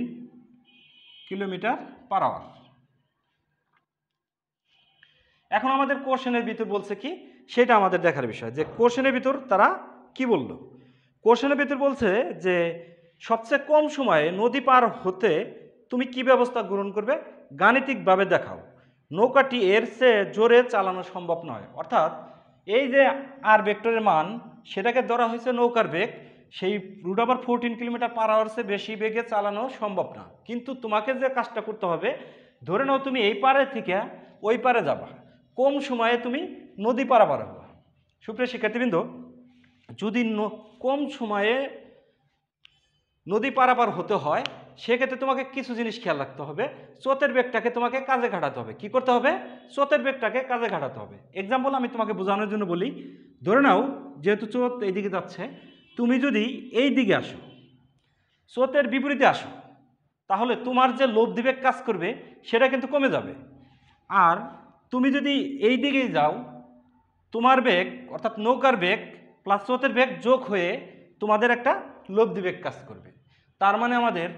kilometre per hour. এখন আমাদের কোশ্চেনের ভিতর বলছে কি সেটা আমাদের দেখার বিষয়, যে কোশ্চেনের ভিতর তারা কি বলল। কোশ্চেনের ভিতর বলছে যে সবচেয়ে কম সময়ে নদী পার হতে তুমি কি ব্যবস্থা গ্রহণ করবে, গাণিতিকভাবে দেখাও। নৌকাটি এর চেয়ে জোরে চালানো সম্ভব নয়। অর্থাৎ এই যে আর ভেক্টরের মান সেটাকে ধরা হয়েছে নৌকার বেগ, সেই √14 কিলোমিটার পার আওয়ার চেয়ে বেশি বেগে চালানো সম্ভব না। কিন্তু তোমাকে যে কাজটা করতে হবে, ধরে নাও তুমি এই পারে থেকে ওই পারে যাবা, কম সময়ে তুমি নদী পারাপার হবা। সুপ্রিয় শিক্ষার্থীবৃন্দ, যদি কম সময়ে নদী পারাপার হতে হয় সেক্ষেত্রে তোমাকে কিছু জিনিস খেয়াল রাখতে হবে। স্রোতের বেগটাকে তোমাকে কাজে খাটাতে হবে। কি করতে হবে? স্রোতের বেগটাকে কাজে খাটাতে হবে। এক্সাম্পল আমি তোমাকে বোঝানোর জন্য বলি। ধরে নাও যেহেতু স্রোত এইদিকে যাচ্ছে, তুমি যদি এই দিকে আসো, স্রোতের বিপরীতে আসো, তাহলে তোমার যে লব্ধি বেগ কাজ করবে সেটা কিন্তু কমে যাবে। আর তুমি যদি এই দিকেই যাও, তোমার বেগ অর্থাৎ নৌকার বেগ প্লাস স্রোতের বেগ যোগ হয়ে তোমাদের একটা লব্ধি বেগ কাজ করবে। তার মানে আমাদের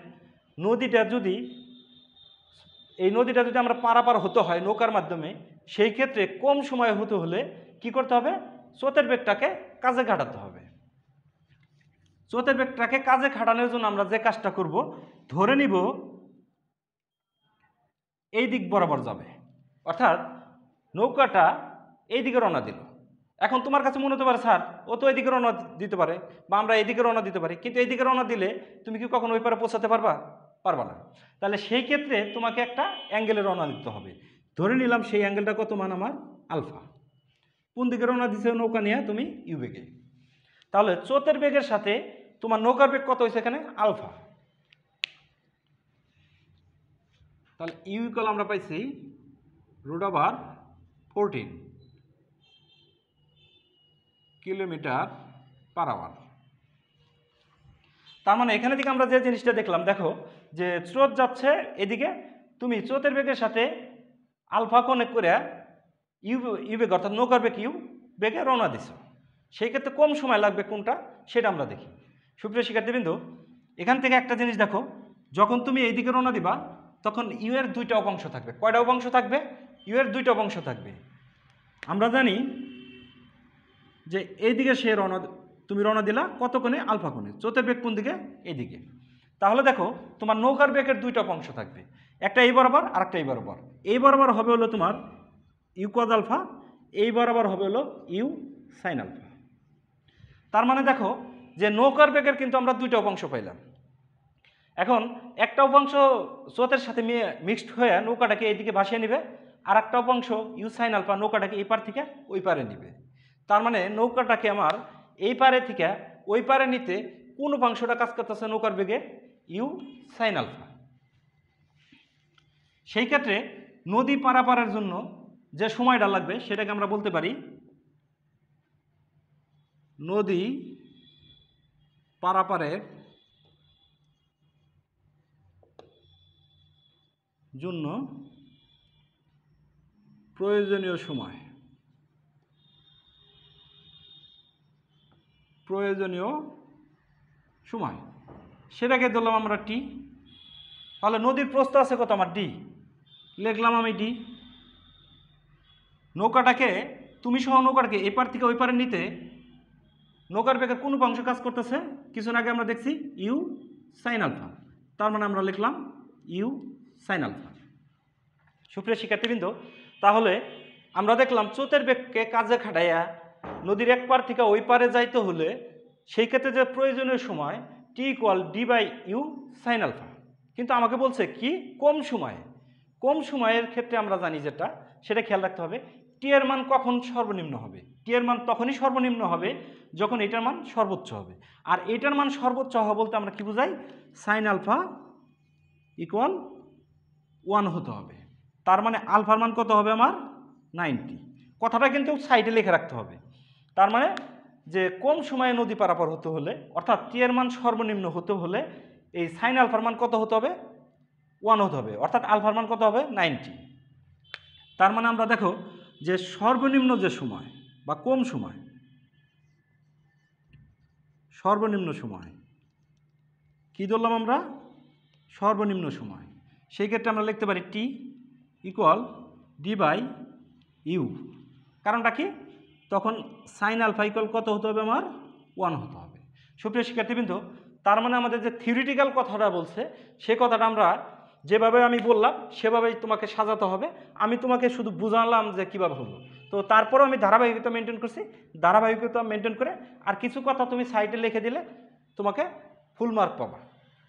এই নদীটা যদি আমরা পারাপার হতে হয় নৌকার মাধ্যমে, সেই ক্ষেত্রে কম সময়ে হতে হলে কি করতে হবে? স্রোতের বেগটাকে কাজে খাটাতে হবে। স্রোতের বেগটাকে কাজে খাটানোর জন্য আমরা যে কাজটা করব, ধরে নিব এই দিক বরাবর যাবে, অর্থাৎ নৌকাটা এই দিকে রওনা দিল। এখন তোমার কাছে মনে হতে পারে স্যার ও তো এইদিকে রওনা দিতে পারে বা আমরা এইদিকে রওনা দিতে পারি, কিন্তু এইদিকে রওনা দিলে তুমি কি কখনো ওই পারে পৌঁছাতে পারবা না। তাহলে সেই ক্ষেত্রে তোমাকে একটা অ্যাঙ্গেলে রওনা দিতে হবে। ধরে নিলাম সেই অ্যাঙ্গেলটা কত মান আমার? আলফা। কোন দিকে রওনা দিছে নৌকা নিয়ে? তুমি ইউ বেগে। তাহলে স্রোতের বেগের সাথে তোমার নৌকার বেগ কত হয়েছে এখানে? আলফা। তাহলে ইউ ইকুয়াল আমরা পাইছি √14 কিলোমিটার পার আওয়ার। তার মানে এখানে থেকে আমরা যে জিনিসটা দেখলাম, দেখো যে স্রোত যাচ্ছে এদিকে, তুমি স্রোতের বেগের সাথে আলফা কোণে করে ইউ বেগ অর্থাৎ নৌকার বেগ ইউ বেগে রওনা দিছ। সেই ক্ষেত্রে কম সময় লাগবে কোনটা সেটা আমরা দেখি। সুপ্রিয় শিক্ষার্থীবৃন্দ, এখান থেকে একটা জিনিস দেখো, যখন তুমি এইদিকে রওনা দিবা তখন ইউ এর দুইটা অপাংশ থাকবে। কয়টা অপাংশ থাকবে? ইউ এর দুইটা অপাংশ থাকবে। আমরা জানি যে এইদিকে তুমি রওনা দিলা কত কোণে? আলফা কোণে। স্রোতের বেগ কোন দিকে? এইদিকে। তাহলে দেখো তোমার নৌকার বেগের দুইটা অংশ থাকবে, একটা এই বরাবর আর একটা এই বরাবর। এই বরাবর হবে হলো তোমার ইউ কজ আলফা, এই বরাবর হবে হলো ইউ সাইন আলফা। তার মানে দেখো যে নৌকার বেগের কিন্তু আমরা দুইটা অংশ পাইলাম। এখন একটা অংশ স্রোতের সাথে মিক্সড হয়ে নৌকাটাকে এইদিকে ভাসিয়ে নেবে, আর একটা অংশ ইউ সাইন আলফা নৌকাটাকে এই পার থেকে ওই পারে নিবে। তার মানে নৌকাটাকে আমার এই পারে থেকে ওই পারে নিতে কোন অংশটা কাজ করতেছে নৌকার বেগে? U sine alpha. সেই ক্ষেত্রে নদী পারাপারের জন্য যে সময়টা লাগবে সেটাকে আমরা বলতে পারি নদী পারাপারের জন্য প্রয়োজনীয় সময়। সেটাকে ধরলাম আমরা টি। তাহলে নদীর প্রস্থ আছে কত আমার? ডি। লিখলাম আমি ডি। নৌকাটাকে তুমি সহ নৌকাটাকে এপার থেকে ওই পারে নিতে নৌকার বেগের কোন অংশ কাজ করতেছে? কিছুদিন আগে আমরা দেখছি ইউ সাইন আলফা। তার মানে আমরা লিখলাম ইউ সাইন আলফা। সুপ্রিয় শিক্ষার্থীবৃন্দ, তাহলে আমরা দেখলাম স্রোতের বেগকে কাজে খাটাইয়া নদীর এক পার থেকে ওই পারে যাইতে হলে সেই ক্ষেত্রে যে প্রয়োজনীয় সময় T equal D by U sine alpha. কিন্তু আমাকে বলছে কি কম সময়ের ক্ষেত্রে আমরা জানি যেটা, সেটা খেয়াল রাখতে হবে টি এর মান কখন সর্বনিম্ন হবে। টি এর মান তখনই সর্বনিম্ন হবে যখন এটার মান সর্বোচ্চ হবে। আর এটার মান সর্বোচ্চ হওয়া বলতে আমরা কি বুঝাই? সাইন আলফা ইকুয়াল 1 হতে হবে। তার মানে আলফার মান কত হবে আমার 90। কথাটা কিন্তু সাইডে লিখে রাখতে হবে। তার মানে যে কম সময়ে নদী পারাপার হতে হলে অর্থাৎ টি এর মান সর্বনিম্ন হতে হলে এই সাইন আলফার মান কত হতে হবে 1 হতে হবে, অর্থাৎ আলফার মান কত হবে 90। তার মানে আমরা দেখো যে সর্বনিম্ন যে সময় বা কম সময়, সর্বনিম্ন সময় কি ধরলাম আমরা সর্বনিম্ন সময়, সেই ক্ষেত্রে আমরা লিখতে পারি টি ইকুয়াল ডি বাই ইউ। কারণটা কি তখন সাইন আলফা ইকুয়াল কত হতে হবে আমার 1 হতে হবে। সুপ্রিয় শিক্ষার্থীবৃন্দ, তার মানে আমাদের যে থিওরিটিক্যাল কথাটা বলছে সে কথাটা আমরা যেভাবে আমি বললাম সেভাবেই তোমাকে সাজাতে হবে। আমি তোমাকে শুধু বুঝালাম যে কীভাবে হলো, তো তারপরেও আমি ধারাবাহিকতা মেনটেন করছি। ধারাবাহিকতা মেনটেন করে আর কিছু কথা তুমি সাইডে লিখে দিলে তোমাকে ফুল মার্ক পাবা।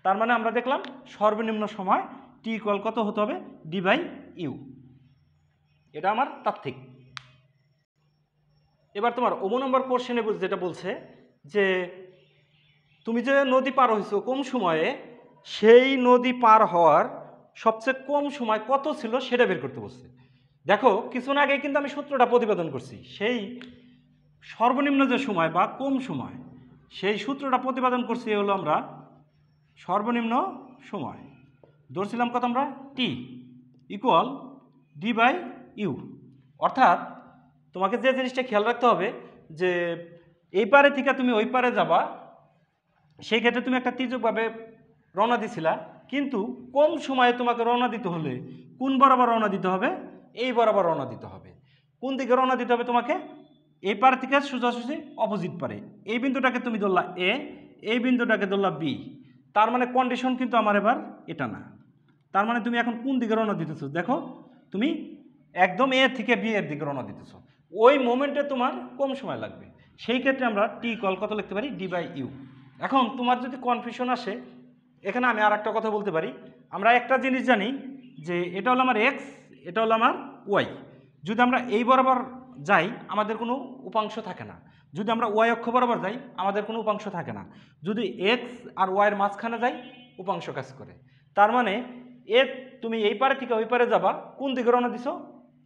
তার মানে আমরা দেখলাম সর্বনিম্ন সময় টি ইকুয়াল কত হতে হবে ডি বাই ইউ, এটা আমার তাত্ত্বিক। এবার তোমার 9 নম্বর কোশ্চেনে যেটা বলছে যে তুমি যে নদী পার হয়েছো কম সময়ে, সেই নদী পার হওয়ার সবচেয়ে কম সময় কত ছিল সেটা বের করতে বলছে। দেখো কিছুক্ষণ আগে কিন্তু আমি সূত্রটা প্রতিপাদন করছি, সেই সর্বনিম্ন যে সময় বা কম সময় সেই সূত্রটা প্রতিপাদন করছি হলো আমরা সর্বনিম্ন সময় ধরছিলাম কত আমরা টি ইকুয়াল ডি বাই ইউ। অর্থাৎ তোমাকে যে জিনিসটা খেয়াল রাখতে হবে যে এই পারে থেকে তুমি ওই পারে যাবা, সেই ক্ষেত্রে তুমি একটা তির্যকভাবে রওনা দিছিলা, কিন্তু কম সময়ে তোমাকে রওনা দিতে হলে কোন বরাবর রওনা দিতে হবে এই বরাবর রওনা দিতে হবে। কোন দিকে রওনা দিতে হবে তোমাকে এই পার থেকে সোজাসুজি অপোজিট পারে। এই বিন্দুটাকে তুমি ধরলা এ, এই বিন্দুটাকে ধরলা বি। তার মানে কন্ডিশন কিন্তু আমার এবার এটা না। তার মানে তুমি এখন কোন দিকে রওনা দিতেছো, দেখো তুমি একদম এ থেকে বি এর দিকে রওনা দিতেছো, ওই মোমেন্টে তোমার কম সময় লাগবে। সেই ক্ষেত্রে আমরা টি ইকুয়াল কত লিখতে পারি ডি বাই ইউ। এখন তোমার যদি কনফিউশন আসে এখানে আমি আর একটা কথা বলতে পারি। আমরা একটা জিনিস জানি যে এটা হলো আমার এক্স, এটা হলো আমার ওয়াই। যদি আমরা এই বরাবর যাই আমাদের কোনো উপাংশ থাকে না, যদি আমরা ওয়াই অক্ষ বরাবর যাই আমাদের কোনো উপাংশ থাকে না, যদি এক্স আর ওয়াইয়ের মাঝখানে যাই উপাংশ কাজ করে। তার মানে তুমি এই পারে থেকে ওই পারে যাবা, কোন দিকে রওনা দিছো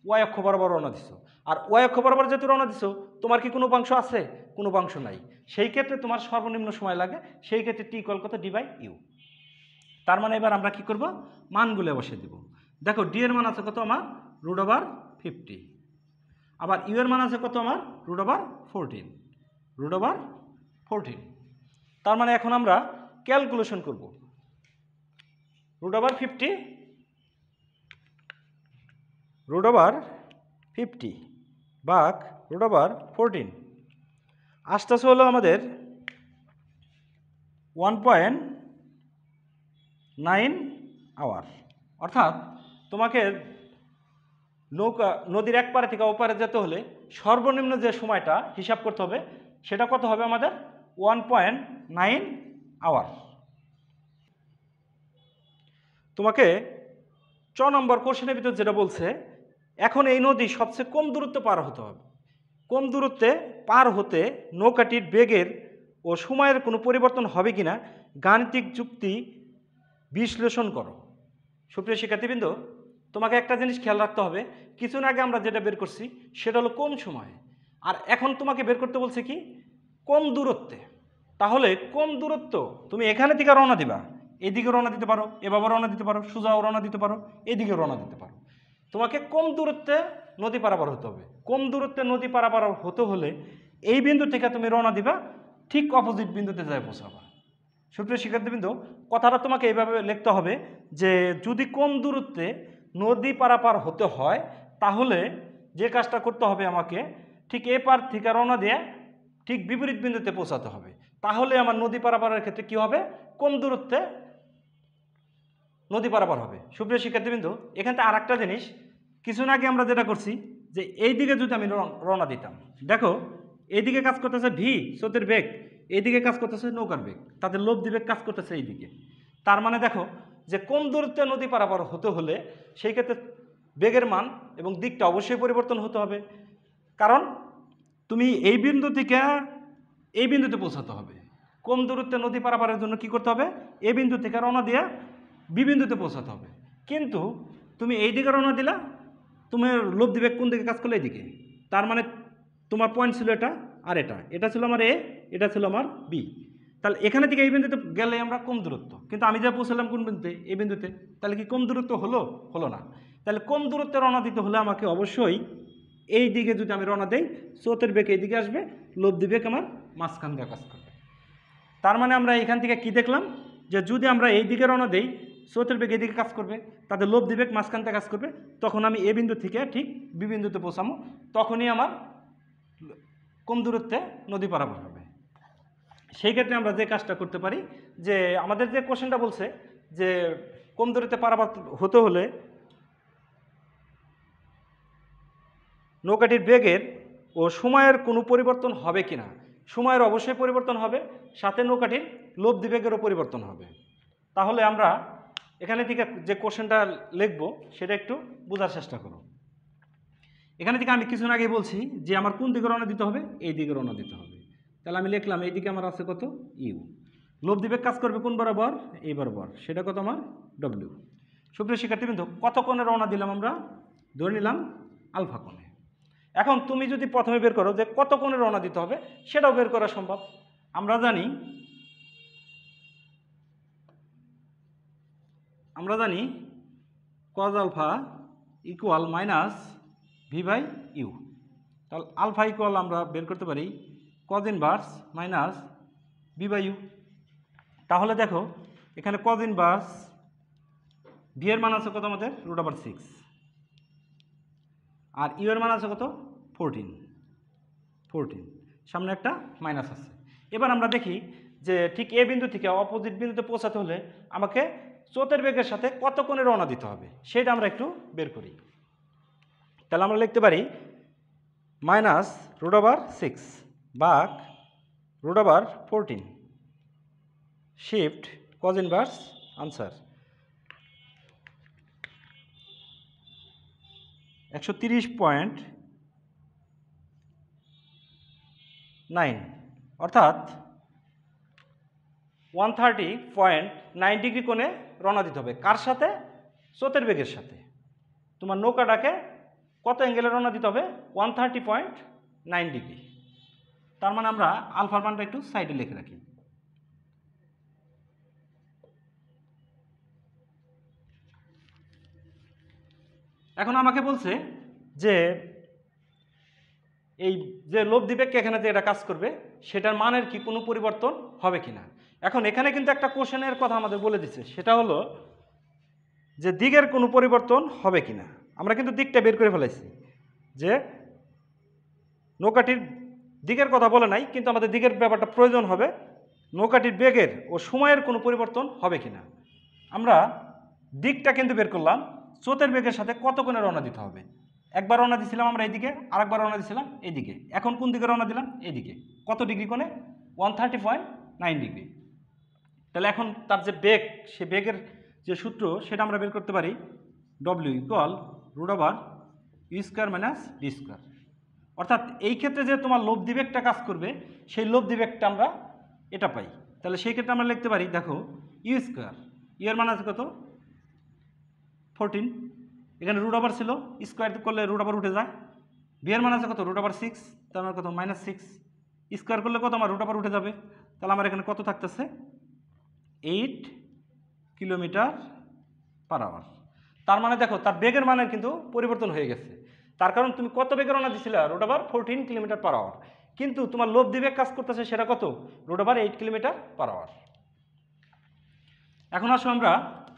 ওয়াই অক্ষ বরাবর রওনা দিছো। আর ওয়াই অক্ষ বরাবর যেহেতু রওনা দিছো তোমার কি কোনো উপাংশ আছে, কোনো উপাংশ নাই, সেই ক্ষেত্রে তোমার সর্বনিম্ন সময় লাগে। সেই ক্ষেত্রে টি ইকুয়াল কত ডি বাই ইউ। তার মানে এবার আমরা কি করব মানগুলো বসিয়ে দেব। দেখো ডি এর মান আছে কত আমার √50, আবার ইউ এর মান আছে কত আমার √14। তার মানে এখন আমরা ক্যালকুলেশন করব। √50 ভাগ √14 আসতেছে হলো আমাদের 1.9 আওয়ার। অর্থাৎ তোমাকে নদীর এক পারে থেকে ওপারে যেতে হলে সর্বনিম্ন যে সময়টা হিসাব করতে হবে সেটা কত হবে আমাদের 1.9 আওয়ার। তোমাকে 6 নম্বর কোশ্চেনের ভিতর যেটা বলছে এখন এই নদী সবচেয়ে কম দূরত্ব পার হতে হবে। কম দূরত্বে পার হতে নৌকাটির বেগের ও সময়ের কোনো পরিবর্তন হবে কিনা গাণিতিক যুক্তি বিশ্লেষণ করো। সুপ্রিয় শিক্ষার্থীবৃন্দ, তোমাকে একটা জিনিস খেয়াল রাখতে হবে, কিছুদিন আগে আমরা যেটা বের করছি সেটা হলো কম সময়, আর এখন তোমাকে বের করতে বলছে কি কম দূরত্বে। তাহলে কম দূরত্ব তুমি এখানে থেকে রওনা দিবা, এদিকে রওনা দিতে পারো, এভাবে রওনা দিতে পারো, সোজাও রওনা দিতে পারো, এদিকে রওনা দিতে পারো। তোমাকে কম দূরত্বে নদী পারাপার হতে হবে। কম দূরত্বে নদী পারাপার হতে হলে এই বিন্দু থেকে তুমি রওনা দিবা, ঠিক অপোজিট বিন্দুতে যায় পৌঁছাবা। সুপ্রিয় শিক্ষার্থীবৃন্দ, কথাটা তোমাকে এইভাবে লিখতে হবে যে যদি কম দূরত্বে নদী পারাপার হতে হয় তাহলে যে কাজটা করতে হবে আমাকে ঠিক এ পার থেকে রওনা দিয়ে ঠিক বিপরীত বিন্দুতে পৌঁছাতে হবে। তাহলে আমার নদী পারাপারের ক্ষেত্রে কি হবে কম দূরত্বে নদী পারাপার হবে। সুপ্রিয় শিক্ষার্থীবৃন্দ, এখানে আর একটা জিনিস, কিছুদিন আগে আমরা যেটা করছি যে এই দিকে যদি আমি রওনা দিতাম, দেখো এইদিকে কাজ করতেছে ভি স্রোতের বেগ, এইদিকে কাজ করতেছে নৌকার বেগ, তাদের লব্ধি বেগ কাজ করতেছে এইদিকে। তার মানে দেখো যে কম দূরত্বে নদী পারাপার হতে হলে সেই ক্ষেত্রে বেগের মান এবং দিকটা অবশ্যই পরিবর্তন হতে হবে, কারণ তুমি এই বিন্দু থেকে এই বিন্দুতে পৌঁছাতে হবে। কম দূরত্বে নদী পারাপারের জন্য কি করতে হবে এই বিন্দু থেকে রওনা দিয়ে বি বিন্দুতে পৌঁছাতে হবে। কিন্তু তুমি এই দিকে রওনা দিলা, তোমার লব্ধি বেগ কোন দিকে কাজ করলে? এইদিকে। তার মানে তোমার পয়েন্ট ছিল এটা আর এটা ছিল আমার এ, এটা ছিল আমার বি। তাহলে এখানে থেকে এই বিন্দুতে গেলে আমরা কম দূরত্ব, কিন্তু আমি যা পৌঁছালাম কোন বিন্দুতে? এই বিন্দুতে। তাহলে কি কম দূরত্ব হলো? হলো না। তাহলে কম দূরত্বে রওনা দিতে হলে আমাকে অবশ্যই এই দিকে যদি আমি রওনা দেই, স্রোতের বেগ এই দিকে আসবে, লব্ধি বেগ আমার মাঝখান দিয়ে কাজ করবে। তার মানে আমরা এখান থেকে কি দেখলাম, যে যদি আমরা এই দিকে রওনা দেই, স্রোতের বেগ এদিকে কাজ করবে, তাদের লব্ধি বেগ মাঝখান থেকে কাজ করবে, তখন আমি এ বিন্দু থেকে ঠিক বি বিন্দুতে পৌঁছাবো, তখনই আমার কম দূরত্বে নদী পারাপার হবে। সেই ক্ষেত্রে আমরা যে কাজটা করতে পারি, যে আমাদের যে কোশ্চেনটা বলছে যে কম দূরত্বে পারাপার হতে হলে নৌকাটির বেগের ও সময়ের কোনো পরিবর্তন হবে কি না? সময়ের অবশ্যই পরিবর্তন হবে, সাথে নৌকাটির লব্ধি বেগেরও পরিবর্তন হবে। তাহলে আমরা এখানে থেকে যে কোশ্চেনটা লিখব সেটা একটু বোঝার চেষ্টা করব। এখানে থেকে আমি কিছুদিন আগে বলছি যে আমার কোন দিকে রওনা দিতে হবে? এই দিকে রওনা দিতে হবে। তাহলে আমি লিখলাম এইদিকে আমার আছে কত? ইউ। লব্ধি বেগ কাজ করবে কোন বরাবর? এই বরাবর। সেটা কত আমার? ডব্লিউ। সুপ্রিয় শিক্ষার্থীবৃন্দ, কত কোণে রওনা দিলাম আমরা? ধরে নিলাম আলফা কোণে। এখন তুমি যদি প্রথমে বের করো যে কত কোণে রওনা দিতে হবে, সেটাও বের করা সম্ভব। আমরা জানি cos alpha equal minus V by U. তাহলে আলফা ইকুয়াল আমরা বের করতে পারি cos inverse minus V by U. তাহলে দেখো এখানে কজ ইনভার্স ভি এর মান আছে কত আমাদের? √6, আর ইউ এর মান আছে কত? 14। সামনে একটা মাইনাস আছে। এবার আমরা দেখি যে ঠিক এ বিন্দু থেকে অপোজিট বিন্দুতে পৌঁছাতে হলে আমাকে স্রোতের বেগের সাথে কত কোণে রওনা দিতে হবে সেটা আমরা একটু বের করি। তাহলে আমরা লিখতে পারি মাইনাস √6 ভাগ √14 শিফট কজ ইনভার্স আনসার 130.9, অর্থাৎ 130.9 ডিগ্রি কোণে রওনা দিতে হবে। কার সাথে? স্রোতের বেগের সাথে। তোমার নৌকাটাকে কত অ্যাঙ্গেলে রওনা দিতে হবে? 130.9 ডিগ্রি। তার মানে আমরা আলফার মানটা একটু সাইডে লিখে রাখি। এখন আমাকে বলছে যে এই যে লব্ধি বেগকে এখানে যে এটা কাজ করবে সেটার মানের কি কোনো পরিবর্তন হবে কিনা। এখন এখানে কিন্তু একটা কোশ্চেনের কথা আমাদের বলে দিচ্ছে, সেটা হলো যে দিকের কোনো পরিবর্তন হবে কিনা। আমরা কিন্তু দিকটা বের করে ফেলাইছি, যে নৌকাটির দিকের কথা বলে নাই, কিন্তু আমাদের দিকের ব্যাপারটা প্রয়োজন হবে। নৌকাটির বেগের ও সময়ের কোনো পরিবর্তন হবে কিনা। আমরা দিকটা কিন্তু বের করলাম, স্রোতের বেগের সাথে কত কোণে রওনা দিতে হবে। একবার রওনা দিয়েছিলাম আমরা এইদিকে, আরেকবার রওনা দিয়েছিলাম এইদিকে। এখন কোন দিকে রওনা দিলাম? এইদিকে। কত ডিগ্রি কোণে? 130.9 ডিগ্রি। তাহলে এখন তার যে বেগ, সে বেগের যে সূত্র সেটা আমরা বের করতে পারি W equal √u² minus V square. অর্থাৎ এই ক্ষেত্রে যে তোমার লব্ধি বেগটা কাজ করবে সেই লব্ধি বেগটা আমরা এটা পাই। তাহলে সেই ক্ষেত্রে আমরা লিখতে পারি, দেখো u², ইউ এর মান আছে কত? 14। এখানে √, ছিল, স্কোয়ার করলে √, উঠে যায়। ভি এর মান আছে কত? √6, তার মানে কত? -6। স্কোয়ার করলে কত? আমার √, উঠে যাবে। তাহলে আমার এখানে কত থাকতেছে? 8 km/h। তার মানে দেখো তার বেগের মানের কিন্তু পরিবর্তন হয়ে গেছে। তার কারণ তুমি কত বেগে রওনা দিছিলে? √, 14 km/h। কিন্তু তোমার লব্ধি বেগ কাজ করতেছে সেটা কত? √, 8 km/h। এখন আসো আমরা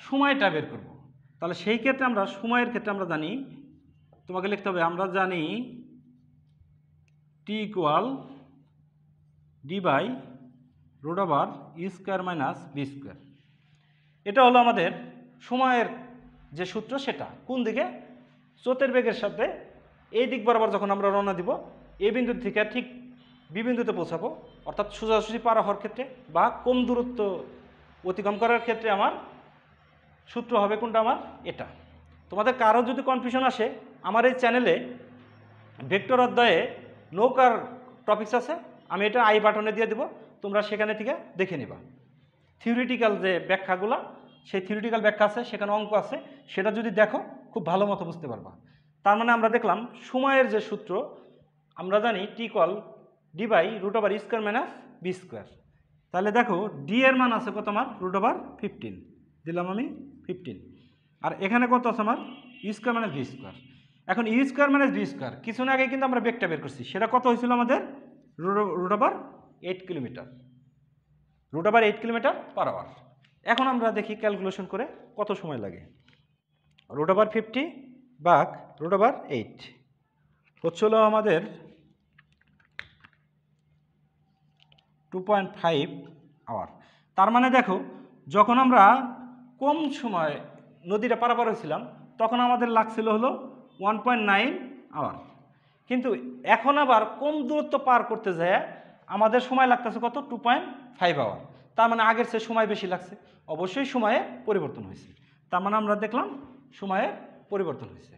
সময়টা বের করব। তাহলে সেই ক্ষেত্রে আমরা সময়ের ক্ষেত্রে আমরা জানি, তোমাকে লিখতে হবে, আমরা জানি t equal d/√u² minus V square. এটা হলো আমাদের সময়ের যে সূত্র, সেটা কোন দিকে? স্রোতের বেগের সাথে এই দিক বরাবর যখন আমরা রওনা দিব, এই বিন্দু থেকে ঠিক বি বিন্দুতে পৌঁছাবো, অর্থাৎ সোজাসুজি পার হওয়ার ক্ষেত্রে বা কম দূরত্ব অতিক্রম করার ক্ষেত্রে আমার সূত্র হবে কোনটা? আমার এটা। তোমাদের কারো যদি কনফিউশন আসে, আমার এই চ্যানেলে ভেক্টর অধ্যায়ে নৌকার টপিকস আছে, আমি এটা আই বাটনে দিয়ে দেবো, তোমরা সেখানে থেকে দেখে নিবা। থিওরিটিক্যাল যে ব্যাখ্যাগুলো সেই থিওরিটিক্যাল ব্যাখ্যা আছে, সেখানে অঙ্ক আছে, সেটা যদি দেখো খুব ভালো মতো বুঝতে পারবা। তার মানে আমরা দেখলাম সময়ের যে সূত্র আমরা জানি T equal D by root over E square minus B square. তাহলে দেখো ডি এর মান আছে কত আমার রুট ওভার 15 দিলাম আমি 15, আর এখানে কত আছে আমার ই স্কোয়ার মাইনাস বি স্কোয়ার। এখন ই স্কোয়ার মাইনাস বি স্কোয়ার কিছুদিন আগে কিন্তু আমরা বেগটা বের করছি, সেটা কত হয়েছিল আমাদের root over 8 kilometre, root over 8 kilometre per hour. এখন আমরা দেখি ক্যালকুলেশন করে কত সময় লাগে। রুট ওভার 50 ভাগ রুট ওভার 8 হচ্ছিল আমাদের 2.5 আওয়ার। তার মানে দেখো যখন আমরা কম সময় নদীটা পারাপার হয়েছিলাম তখন আমাদের লাগছিল হলো 1.9 আওয়ার, কিন্তু এখন আবার কম দূরত্ব পার করতে যায় আমাদের সময় লাগতেছে কত 2.5 আওয়ার। তার মানে আগের চেয়ে সময় বেশি লাগছে, অবশ্যই সময়ে পরিবর্তন হয়েছে। তার মানে আমরা দেখলাম সময়ের পরিবর্তন হয়েছে।